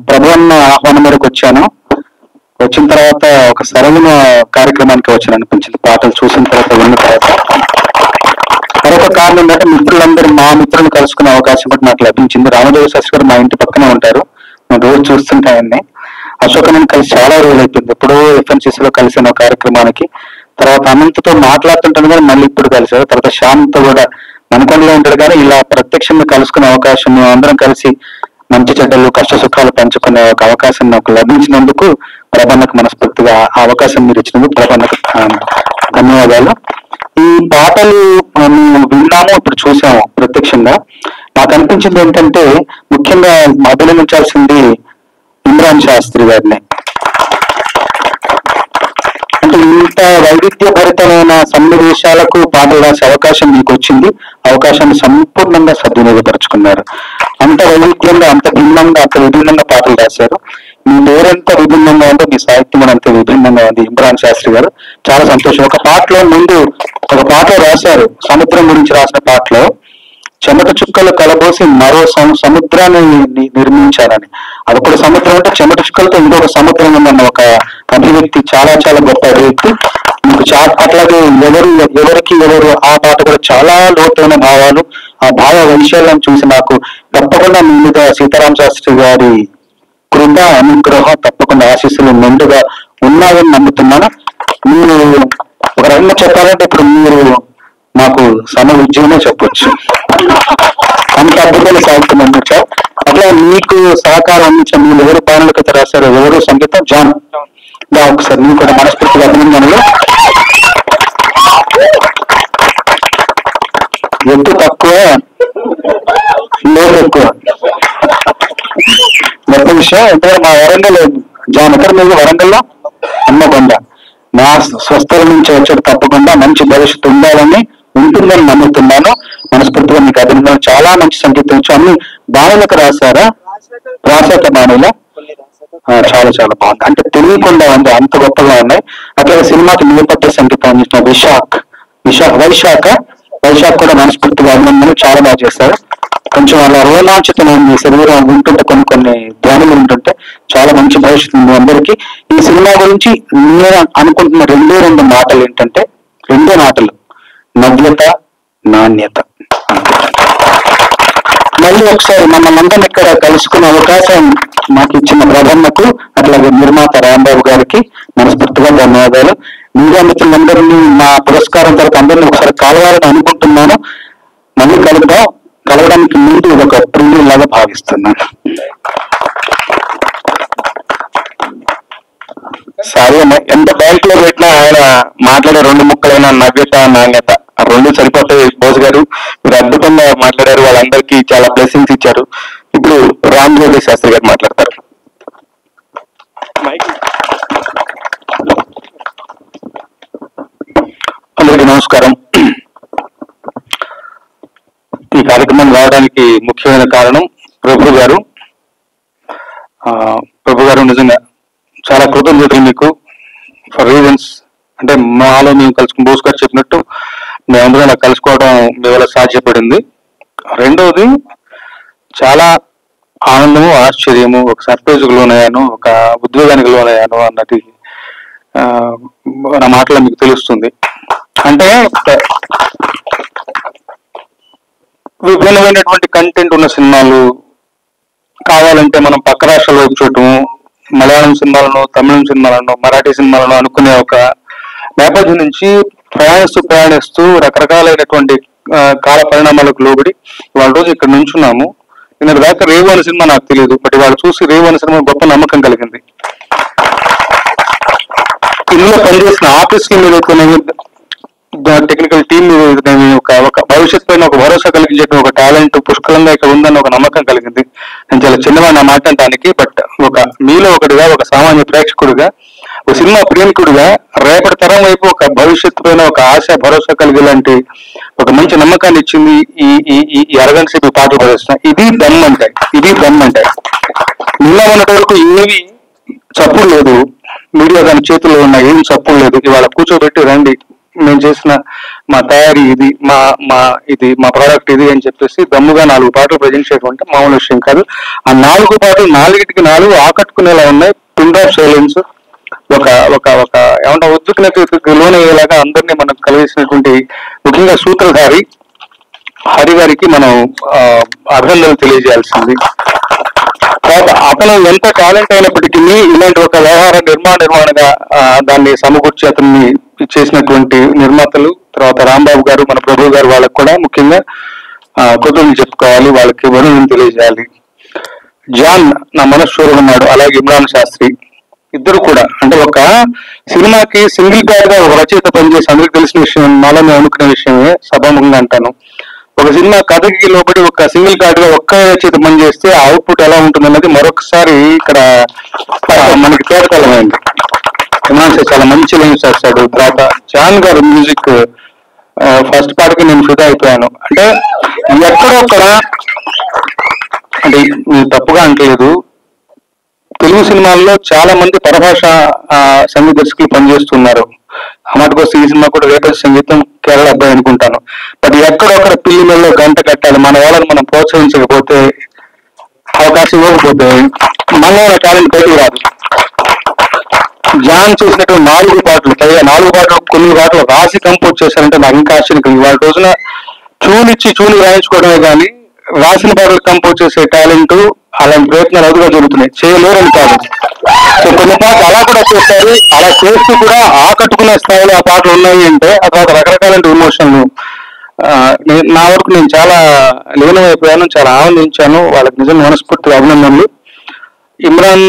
ప్రభుత్వ ఆహ్వానం మేరకు వచ్చాను. వచ్చిన తర్వాత ఒక సరైన కార్యక్రమానికి వచ్చాను అనిపించింది. పాటలు చూసిన తర్వాత విన్న తర్వాత మరొక కారణం ఏంటంటే మా మిత్రులను కలుసుకునే అవకాశం కూడా నాకు లభించింది. రామదేవ శాస్త్రి గారు మా ఇంటి పక్కనే ఉంటారు. నేను రోజు చూస్తుంటే ఆయన్ని. అశోకనని కలిసి చాలా రోజులు అయిపోయింది. ఎప్పుడో ఎఫ్ఎన్సీసీలో కలిసిన కార్యక్రమానికి. తర్వాత అనంతతో మాట్లాడుతుంటాను కానీ మళ్ళీ ఇప్పుడు కలిసారు. తర్వాత శ్యామ్తో కూడా మనకొండలో ఉంటాడు కానీ ఇలా ప్రత్యక్షంగా కలుసుకునే అవకాశం, మేము అందరం కలిసి మంచి చెడ్డలు కష్ట సుఖాలు పంచుకునే ఒక అవకాశం నాకు లభించినందుకు ప్రభన్నకు మనస్ఫూర్తిగా ఆ అవకాశం మీరు ఇచ్చినందుకు ప్రభన్నకు ధన్యవాదాలు. ఈ పాటలు మేము విన్నాము, ఇప్పుడు చూసాము ప్రత్యక్షంగా. నాకు అనిపించింది ఏంటంటే ముఖ్యంగా అభినందించాల్సింది ఇమ్రాన్ శాస్త్రి గారిని. అంటే ఇంత వైవిధ్యభరితమైన సన్నివేశాలకు పాటలు రాసే అవకాశం మీకు వచ్చింది. అవకాశాన్ని సంపూర్ణంగా సద్వినియోగపరుచుకున్నారు. అంత వైవిధ్యంగా, అంత భిన్నంగా, అంత విభిన్నంగా పాటలు రాశారు. మీ పేరెంత విభిన్నంగా ఉందో మీ సాహిత్యం అంత విభిన్నంగా ఉంది. ఇమ్రాన్ శాస్త్రి గారు చాలా సంతోషం. ఒక పాటలో రాశారు, సముద్రం గురించి రాసిన పాటలో చెమట చుక్కలు కలబోసి మరో సముద్రాన్ని నిర్మించారని. అది కూడా సముద్రం అంటే చెమట చుక్కలతో ఇంకొక సముద్రం ఉందన్న ఒక అభివ్యక్తి చాలా చాలా గొప్ప అభివ్యక్తి. మీకు అట్లాగే ఎవరు ఆ పాట కూడా చాలా లోతైన భావాలు, ఆ భావ వైశాల్యం చూసి నాకు తప్పకుండా మీ మీద సీతారామ శాస్త్రి గారి కృప అనుగ్రహం తప్పకుండా ఆశీస్సులు మెండుగా ఉన్నాయని నమ్ముతున్నాను. మీరు ఒక రకంగా చెప్పాలంటే ఇప్పుడు మీరు మాకు విజయమే చెప్పొచ్చు. అంత అద్భుతమైన సాహిత్యం అందించారు. అట్లా మీకు సహకారం అందించారు. మీరు ఎవరు పాటల కథ రాశారు, ఎవరు సంగీతం జాన్. ఒకసారి మీకు కూడా మనస్ఫూర్తిగా అభినందనలు. ఎత్తు తక్కువ, లోటు ఎక్కువ. గొప్ప విషయం. ఎందుకంటే మా వరంగల్ జాన్ ఎక్కడ మీరు వరంగల్లో హన్మకొండ. మా స్వస్థల నుంచి వచ్చాడు. తప్పకుండా మంచి భవిష్యత్తు ఉంటుందని నమ్ముతున్నాను. మనస్ఫూర్తిగా మీకు అభినందనలు. చాలా మంచి సంగీతం. అన్ని బాణులకు రాశారా? రాశాక బాణులో చాలా చాలా బాగుంది. అంటే తెలియకుండా ఉంది, అంత గొప్పగా ఉన్నాయి. అట్లాగే సినిమాకి నేపథ్య సంగీతం అందించిన వైశాఖ కూడా మనస్ఫూర్తిగా అభినందనలు. చాలా బాగా చేశారు. కొంచెం అలా రోమాంచితమైన శరీరం ఉంటుంటే కొన్ని ధ్వనులు ఉంటుంటే చాలా మంచి భవిష్యత్తు ఉంది అందరికీ. ఈ సినిమా గురించి నేను అనుకుంటున్న రెండు మాటలు ఏంటంటే, రెండే మాటలు: నవ్యత, నాణ్యత. మళ్ళీ ఒకసారి మనందరం ఇక్కడ కలుసుకునే అవకాశం మాకు ఇచ్చిన ప్రభన్నకు, అట్లాగే నిర్మాత రాంబాబు గారికి మనస్ఫూర్తిగా ధన్యవాదాలు. మీడియా మిత్రులందరినీ మా పురస్కారం తర్వాత అందరినీ ఒకసారి కలవాలని అనుకుంటున్నాను. మళ్ళీ కలవడానికి ముందు ఒక ప్రివ్యూ లాగా భావిస్తున్నాను. సరే అన్న, ఎంత బ్యాంక్ లో పెట్టినా ఆయన మాట్లాడే రెండు ముక్కలైన నవ్యత, నాణ్యత, ఆ రెండు సరిపోతాయి. బోస్ గారు మీరు అద్భుతంగా మాట్లాడారు. వాళ్ళందరికీ చాలా బ్లెస్సింగ్స్ ఇచ్చారు. ఇప్పుడు రామదేవ శాస్త్రి గారు మాట్లాడతారు. అందరికీ నమస్కారం. ఈ కార్యక్రమం రావడానికి ముఖ్యమైన కారణం ప్రభు గారు. నిజంగా చాలా కృతజ్ఞతలు మీకు. ఫర్ రీజన్స్ అంటే మాలో మేము కలుసుకుని బోస్ గారు చెప్పినట్టు మేమందరం నాకు కలుసుకోవడం మీ వల్ల సాధ్యపడింది. రెండవది చాలా ఆనందము, ఆశ్చర్యము, ఒక సర్ప్రైజ్కి లోనయ్యాను, ఒక ఉద్వేగానికి లోనయ్యాను అన్నది నా మాటలో మీకు తెలుస్తుంది. అంటే విభిన్నమైనటువంటి కంటెంట్ ఉన్న సినిమాలు కావాలంటే మనం పక్క రాష్ట్రాల్లో చూడటము, మలయాళం సినిమాలను, తమిళం సినిమాలను, మరాఠీ సినిమాలను అనుకునే ఒక నేపథ్యం నుంచి ప్రయాణిస్తూ రకరకాలైనటువంటి కాల పరిణామాలకు లోబడి వాళ్ళ రోజు ఇక్కడ నుంచున్నాము. నిన్నటి దాకా రేవు అనే సినిమా నాకు తెలియదు, బట్ వాళ్ళు చూసి రేవు అనే సినిమా గొప్ప నమ్మకం కలిగింది. ఇందులో పనిచేసిన ఆఫీస్కి మీద టెక్నికల్ టీం ఒక భవిష్యత్ పైన ఒక భరోసా కలిగించే ఒక టాలెంట్ పుష్కలంగా ఇక్కడ ఉందని ఒక నమ్మకం కలిగింది. నేను చాలా చిన్నవాడిని మాట్లాడటానికి, బట్ మీలో ఒకటిగా, ఒక సామాన్య ప్రేక్షకుడిగా, ఒక సినిమా ప్రేమికుడిగా రేపటి తరం వైపు ఒక భవిష్యత్తు పైన ఒక ఆశ, భరోసా కలిగేలాంటి ఒక మంచి నమ్మకాన్ని ఇచ్చింది ఈ అరగంట సేపు పాటలు ప్రదర్శన. ఇది దమ్ అంటే నిన్న ఉన్నటి వరకు ఏవి చప్పుడు లేదు, మీడియా దాని చేతుల్లో ఉన్న ఏం చప్పుడు లేదు. ఇవాళ కూర్చోబెట్టి రండి మేము చేసిన మా తయారీ ఇది, మా ప్రోడక్ట్ ఇది అని చెప్పేసి దమ్ముగా 4 పాటలు ప్రజెంట్ చేయడం అంటే మామూలు విషయం కాదు. ఆ 4 పాటలు 4కి 4 ఆకట్టుకునేలా ఉన్నాయి. పిన్ డ్రాప్ సైలెన్స్, ఒక ఒక ఒక ఏమంటే ఉద్విగ్నతకు లోనయ్యేలాగా అందరినీ మనం కలిగిసినటువంటి ముఖ్యంగా సూత్రధారి హరి గారికి మనం అభినందనలు తెలియజేయాల్సింది. తర్వాత అతను ఎంత టాలెంట్ అయినప్పటికీ ఇలాంటి ఒక వ్యవహార నిర్మాణగా దాన్ని సమకూర్చి అతన్ని చేసినటువంటి నిర్మాతలు, తర్వాత రాంబాబు గారు, మన ప్రభు గారు, వాళ్ళకి కూడా ముఖ్యంగా కృతజ్ఞతలు చెప్పుకోవాలి, వాళ్ళకి వరుణం తెలియజేయాలి. జాన్ నా మనస్సు ఉన్నాడు, అలాగే ఇమ్రాన్ శాస్త్రి, ఇద్దరు కూడా అంటే ఒక సినిమాకి సింగిల్ ప్లేయర్ గా ఒక రచయిత పనిచేసి అందరికి తెలిసిన విషయం, నాలో నేను అనుకునే విషయమే సభాముఖంగా అంటాను. ఒక సినిమా కథకి లోబడి ఒక సింగిల్ కార్డ్ గా ఒక్క రచయిత పనిచేస్తే ఆ అవుట్పుట్ ఎలా ఉంటుందన్నది మరొకసారి ఇక్కడ మనకి తేటతలమైంది. చాలా మంచి లైన్స్ చేస్తాడు. తర్వాత జాన్ గారు మ్యూజిక్ ఫస్ట్ పార్ట్ కి నేను ఫిదా అయిపోయాను. అంటే ఎక్కడొక్కడ అంటే తప్పుగా అంటలేదు, తెలుగు సినిమాల్లో చాలా మంది పరభాష సంగీత దర్శకులు పనిచేస్తున్నారు. అన్నట్టుకోసం ఈ సినిమా కూడా రేపటి సంగీతం కేరళ అబ్బాయి అనుకుంటాను. బట్ ఎక్కడొక్కడ పిల్లి మెల్లో గంట కట్టాలి. మన వాళ్ళని మనం ప్రోత్సహించకపోతే, అవకాశం ఇవ్వకపోతే మళ్ళీ టాలెంట్ బయటకు రాదు. జాన్ చేసినటువంటి 4 పాటలు, పైగా 4 పాటలు కొన్ని పాటలు రాసి కంపోజ్ చేశారంటే నాకు ఇంకా ఆశ్చర్యం. ఇవాళ రోజున చూని రాయించుకోవడమే కానీ రాసిన పాటలు కంపోజ్ చేసే టాలెంట్, అలాంటి ప్రయత్నాలు అదుగా జరుగుతున్నాయి. చేయలేరని కాదు. సో కొన్ని పాటలు అలా కూడా చేస్తారు. అలా చేస్తూ కూడా ఆకట్టుకునే స్థాయిలో ఆ పాటలు ఉన్నాయి అంటే ఆ తర్వాత రకరకాల ఎమోషన్లు. నా వరకు నేను చాలా లీనమైపోయాను, చాలా ఆనందించాను. వాళ్ళకి నిజంగా మనస్ఫూర్తిగా అభినందనలు. ఇమ్రాన్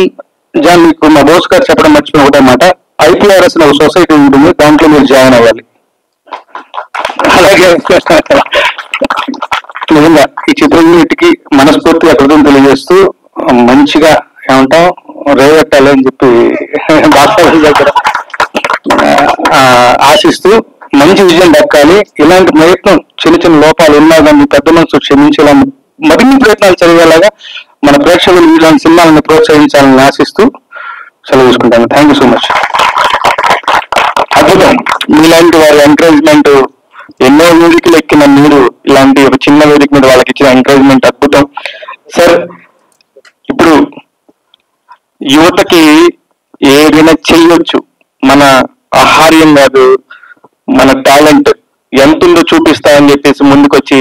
జాన్, మీకు మా బోస్ గారు చెప్పడం మర్చిపోయిన ఒకటే మాట, IPRS ఒక సొసైటీ ఉంటుంది, దాంట్లో మీరు జాయిన్ అవ్వాలి. అలాగే నిజంగా ఈ చిత్రయూనిట్కి మనస్ఫూర్తిగా కృతజ్ఞతలు తెలియజేస్తూ మంచిగా ఏమంటాం రేవెట్టాలి అని చెప్పి డాక్టర్ దగ్గర ఆశిస్తూ మంచి విజయం దక్కాలి. ఇలాంటి ప్రయత్నం చిన్న లోపాలు ఉన్నా కానీ పెద్ద మనసు క్షమించేలా మరిన్ని ప్రయత్నాలు జరిగేలాగా మన ప్రేక్షకులు ఇలాంటి సినిమాలను ప్రోత్సహించాలని ఆశిస్తూ సెలవు తీసుకుంటాను. Thank you so much. అద్భుతం. మీలాంటి వారి ఎంకరేజ్మెంట్, ఎన్నో వేదికలు ఎక్కిన మీరు ఇలాంటి ఒక చిన్న వేదిక మీద వాళ్ళకి ఇచ్చిన ఎంకరేజ్మెంట్ అద్భుతం. సార్, ఇప్పుడు యువతకి ఏదైనా చెయ్యొచ్చు, మన ఆహార్యం కాదు, మన టాలెంట్ ఎంతుందో చూపిస్తామని చెప్పేసి ముందుకొచ్చి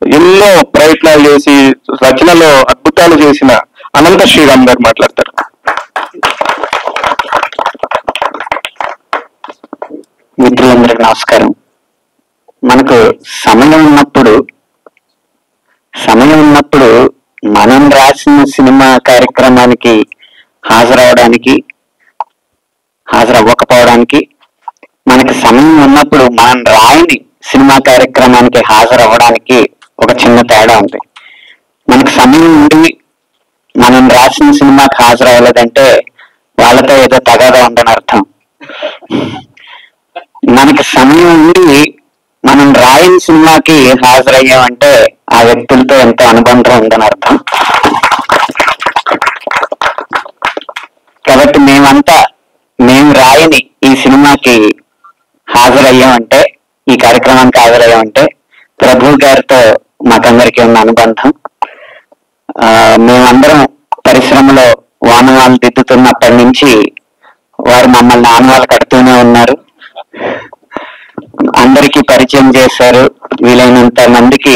ఎన్నో ప్రయత్నాలు చేసి రచనలో అద్భుతాలు చేసిన అనంత శ్రీరామ్ గారు మాట్లాడతారు. మిత్రులందరికీ నమస్కారం. మనకు సమయం ఉన్నప్పుడు మనం రాసిన సినిమా కార్యక్రమానికి హాజరవ్వకపోవడానికి, మనకి సమయం ఉన్నప్పుడు మనం రాయని సినిమా కార్యక్రమానికి హాజరవ్వడానికి ఒక చిన్న తేడా ఉంది. మనకు సమయం ఉండి మనం రాసిన సినిమాకి హాజరవ్వలేదంటే వాళ్ళతో ఏదో తగాదా ఉందని అర్థం. మనకి సమయం ఉండి మనం రాయని సినిమాకి హాజరయ్యామంటే ఆ వ్యక్తులతో ఎంతో అనుబంధం ఉందని అర్థం. కాబట్టి మేము రాయని ఈ సినిమాకి హాజరయ్యామంటే, ఈ కార్యక్రమానికి హాజరయ్యామంటే ప్రభు గారితో మాకందరికీ ఉన్న అనుబంధం. మేమందరం పరిశ్రమలో వానవాళ్ళు దిద్దుతున్నప్పటి నుంచి వారు మమ్మల్ని ఆనవాళ్ళు కడుతూనే ఉన్నారు. అందరికీ పరిచయం చేశారు. వీలైనంత మందికి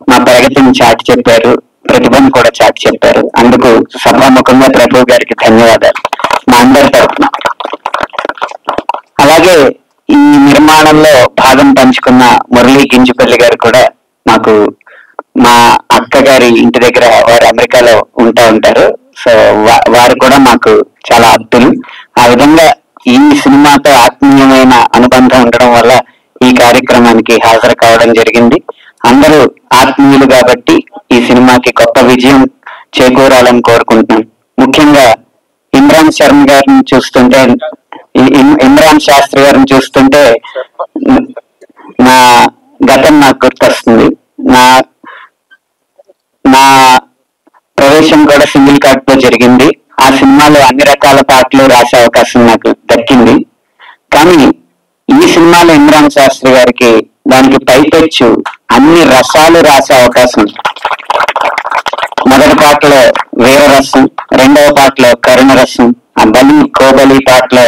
మా ప్రగతిని చాటి చెప్పారు, ప్రతిభను కూడా చాటి చెప్పారు. అందుకు సభాముఖంగా ప్రభు గారికి ధన్యవాదాలు మా అందరి తరఫున. అలాగే ఈ నిర్మాణంలో భాగం పంచుకున్న మురళీ గింజుపల్లి గారు కూడా మాకు, మా అక్క గారి ఇంటి దగ్గర, వారు అమెరికాలో ఉంటారు. సో వారు కూడా మాకు చాలా ఆప్తులు. ఆ విధంగా ఈ సినిమాతో ఆత్మీయమైన అనుబంధం ఉండడం వల్ల ఈ కార్యక్రమానికి హాజరు కావడం జరిగింది. అందరూ ఆత్మీయులు కాబట్టి ఈ సినిమాకి గొప్ప విజయం చేకూరాలని కోరుకుంటున్నాను. ముఖ్యంగా ఇమ్రాన్ శాస్త్రి గారిని చూస్తుంటే నా గతం నాకు గుర్తొస్తుంది. నా ప్రవేశం కూడా సింగిల్ కార్డ్ తో జరిగింది. ఆ సినిమాలో అన్ని రకాల పాటలు రాసే అవకాశం నాకు దక్కింది. కానీ ఈ సినిమాలో ఇమ్రాన్ శాస్త్రి గారికి దానికి పైపెచ్చు అన్ని రసాలు రాసే అవకాశం. మొదటి పాటలో వీరరసం, రెండవ పాటలో కరుణ రసం, ఆ బలి కోబలి పాటలో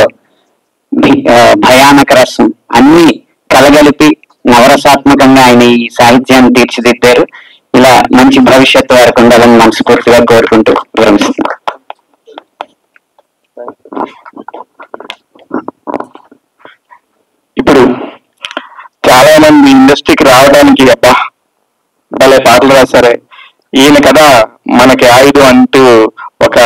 భయానక రసం, అన్ని కలగలిపి నవరసాత్మకంగా ఆయన ఈ సాహిత్యాన్ని తీర్చిదిద్దారు. ఇలా మంచి భవిష్యత్తు వారికి ఉండాలని మనస్ఫూర్తిగా కోరుకుంటూ విరమిస్తున్నాను. ఇప్పుడు చాలా మంది ఇండస్ట్రీకి రావడానికి అబ్బా భలే పాటలు రాశారే, ఈయన కదా మనకి ఆయుధం అంటూ ఒక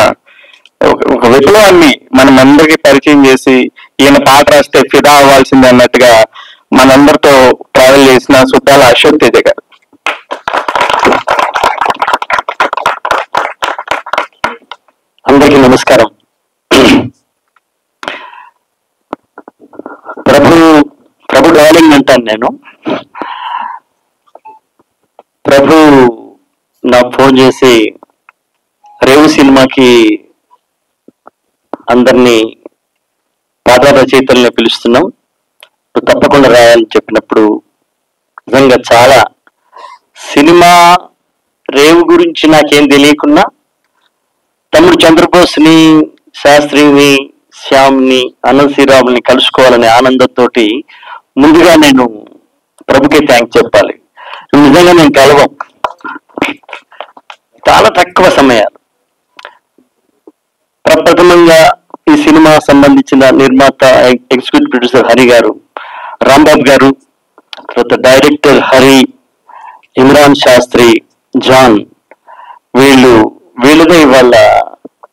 ఒక విప్లవాన్ని మనం అందరికీ పరిచయం చేసి ఈయన పాట రాస్తే ఫిదా అవ్వాల్సిందే అన్నట్టుగా మనందరితో ట్రావెల్ చేసిన సుద్దాల అశోక్ తేజ గారు. అందరికీ నమస్కారం. ప్రభు డార్లింగ్ అంటాను నేను. ప్రభు నాకు ఫోన్ చేసి రేవు సినిమాకి అందరినీ పాట రచయితల్ని పిలుస్తున్నాం, నువ్వు తప్పకుండా రాయాలని చెప్పినప్పుడు నిజంగా చాలా సినిమా రేవు గురించి నాకేం తెలియకున్నా తమ్ముడు చంద్రబోస్ని, శాస్త్రిని, శ్యామ్ని, అనంత శ్రీరాముని కలుసుకోవాలనే ఆనందంతో ముందుగా నేను ప్రభుకే థ్యాంక్స్ చెప్పాలి. నిజంగా నేను కలవం చాలా తక్కువ సమయాలు. ప్రప్రథమంగా ఈ సినిమా సంబంధించిన నిర్మాత ఎగ్జిక్యూటివ్ ప్రొడ్యూసర్ హరి గారు, రాంబాబు గారు, తర్వాత డైరెక్టర్ హరి, ఇమ్రాన్ శాస్త్రి, జాన్, వీళ్ళదే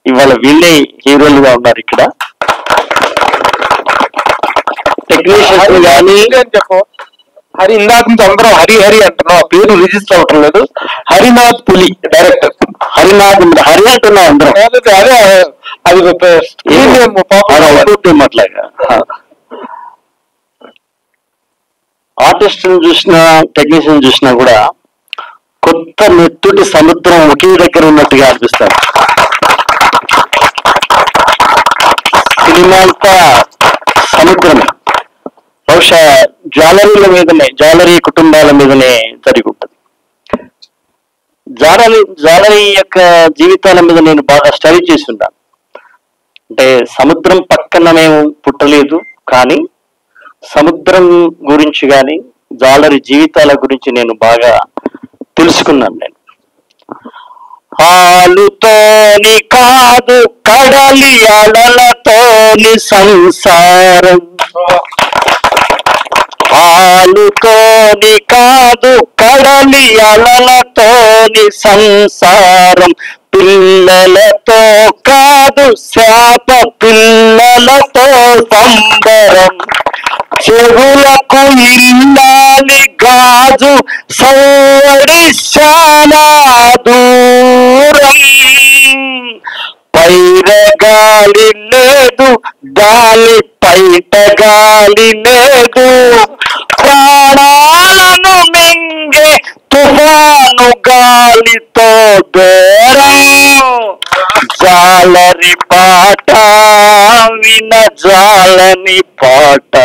ఇవాళ వీళ్ళే హీరోలుగా ఉన్నారు ఇక్కడ. టెక్నీషియన్స్ కానీ హరి ఇందాక నుంచి అందరం హరి హరి అంటున్నాం, పేరు రిజిస్టర్ అవటం లేదు. హరినాథ్ పులి డైరెక్టర్, హరి అంటున్నాం అందరం. అదే అది అట్లాగా ఆర్టిస్ట్ చూసినా టెక్నీషియన్ చూసినా కూడా కొత్త మెత్తుడి సముద్రం ఒకే దగ్గర ఉన్నట్టుగా అనిపిస్తారు. సినిమా అంతా సముద్రమే, బహుశా జ్వాలరీ కుటుంబాల మీదనే జరిగి ఉంటుంది. జ్వాలరీ యొక్క జీవితాల మీద నేను బాగా స్టడీ చేసి ఉన్నాను. అంటే సముద్రం పక్కన మేము పుట్టలేదు, కానీ సముద్రం గురించి కానీ జ్వాలరీ జీవితాల గురించి నేను బాగా తెలుసుకున్నాను. నేను హాలుతోని కాదు కడలి అలలతోని సంసారం, హాలుతోని కాదు కడలి అలలతోని సంసారం, పిల్లలతో కాదు శాప పిల్లలతో సంబరం, చెవులకు ఇల్లాలి గాజు సౌడి శానా దూరం, పైర గాలి లేదు గాలి పైట గాలి లేదు, ప్రాణాలను మింగే తుఫాను గాలితో బేరం, జాలరి పాట విన జాలని పాట,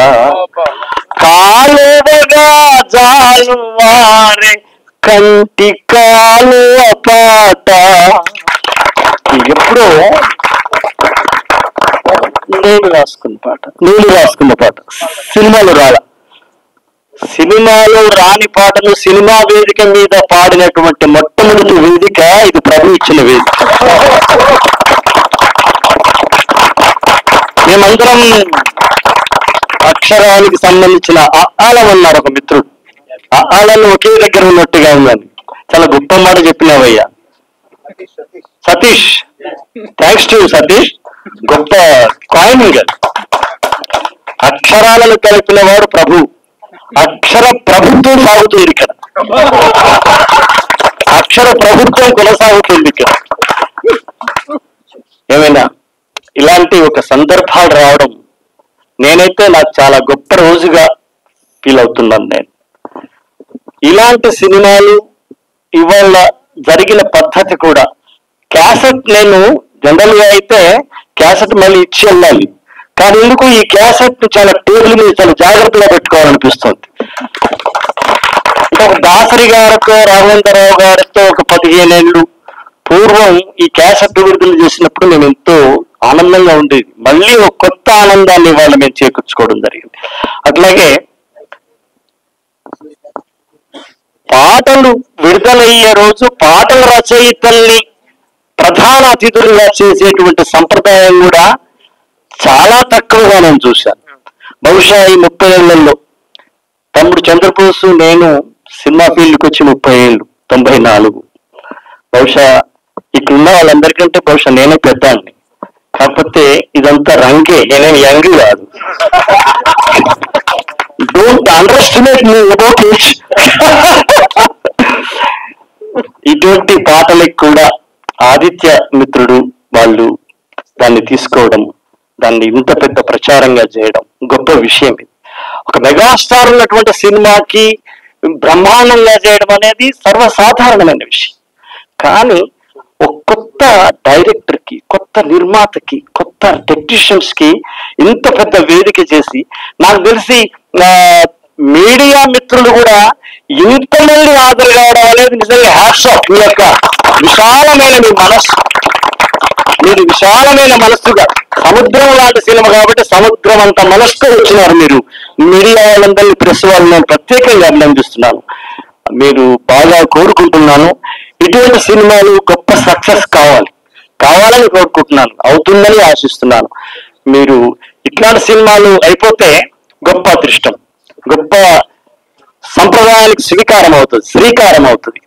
కాలువగా జాలు వారే కంటి కాలువ పాట. ఎప్పుడో నేను రాసుకున్న పాట సినిమాలో రాని పాటలు సినిమా వేదిక మీద పాడినటువంటి మొట్టమొదటి వేదిక ఇది, ప్రభు ఇచ్చిన వేదిక. మేమందరం అక్షరానికి సంబంధించిన ఆలం అన్నారు ఒక మిత్రుడు, ఆలను ఒకే దగ్గర ఉన్నట్టుగా ఉందని. చాలా గొప్ప మాట చెప్పినావయ్యా సతీష్, థ్యాంక్స్ టు సతీష్. గొప్ప కాయినింగ్. అక్షరాలను కలిపిన వాడు ప్రభు, అక్షర ప్రభుత్వం సాగుతుంది ఇక్కడ, అక్షర ప్రభుత్వం కొనసాగుతుంది ఇక్కడ. ఏమైనా ఇలాంటి ఒక సందర్భాలు రావడం నేనైతే నాకు చాలా గొప్ప రోజుగా ఫీల్ అవుతున్నాను. నేను ఇలాంటి సినిమాలు ఇవాళ జరిగిన పద్ధతి కూడా, క్యాసెట్ నేను జనరల్ గా అయితే క్యాసెట్ మళ్ళీ ఇచ్చి వెళ్ళాలి, కానీ ఎందుకు ఈ క్యాసెట్ చాలా టేబుల్ మీద చాలా జాగ్రత్తగా పెట్టుకోవాలనిపిస్తుంది. ఒక దాసరి గారితో రాఘవేంద్రరావు గారితో ఒక 15 ఏళ్ళు పూర్వం ఈ క్యాసెట్ విడుదల చేసినప్పుడు మేము ఎంతో ఆనందంగా ఉండేది. మళ్ళీ ఒక కొత్త ఆనందాన్ని ఇవాళ మేము చేకూర్చుకోవడం జరిగింది. అట్లాగే పాటలు విడుదలయ్యే రోజు పాటల రచయితల్ని ప్రధాన అతిథులుగా చేసేటువంటి సంప్రదాయం కూడా చాలా తక్కువగా నేను చూశాను. బహుశా ఈ 30 ఏళ్లలో తమ్ముడు చంద్రబోసు నేను సినిమా ఫీల్డ్కి వచ్చి 30 ఏళ్ళు, 94. బహుశా ఇక్కడున్న వాళ్ళందరికంటే బహుశా నేనే పెద్దాన్ని. కాకపోతే ఇదంతా రంగే, నేనేం యంగ్ కాదు. Don't under estimate me about it. ఇటువంటి పాటలకు కూడా ఆదిత్య మిత్రుడు వాళ్ళు దాన్ని తీసుకోవడం, దాన్ని ఇంత పెద్ద ప్రచారంగా చేయడం గొప్ప విషయం. ఇది ఒక మెగాస్టార్ ఉన్నటువంటి సినిమాకి బ్రహ్మాండంగా చేయడం అనేది సర్వసాధారణమైన విషయం. కానీ ఒక కొత్త డైరెక్టర్ కి, కొత్త నిర్మాతకి, కొత్త టెక్నీషియన్స్ కి ఇంత పెద్ద వేదిక చేసి, నాకు తెలిసి మీడియా మిత్రులు కూడా ఇంతమంది హాజరు కావడం అనేది నిజంగా హ్యాట్స్ ఆఫ్. మీ యొక్క విశాలమైన మీ మనస్సు, మీరు విశాలమైన మనస్సుగా, సముద్రం లాంటి సినిమా కాబట్టి సముద్రం అంత మనస్సుతో వచ్చినారు మీరు. మీడియా వాళ్ళందరినీ, ప్రెస్ వాళ్ళని నేను ప్రత్యేకంగా అభినందిస్తున్నాను. మీరు బాగా కోరుకుంటున్నాను. ఇటువంటి సినిమాలు గొప్ప సక్సెస్ కావాలని కోరుకుంటున్నాను, అవుతుందని ఆశిస్తున్నాను. మీరు ఇట్లాంటి సినిమాలు అయిపోతే గొప్ప అదృష్టం, గొప్ప సంప్రదాయానికి శ్రీకారం అవుతుంది.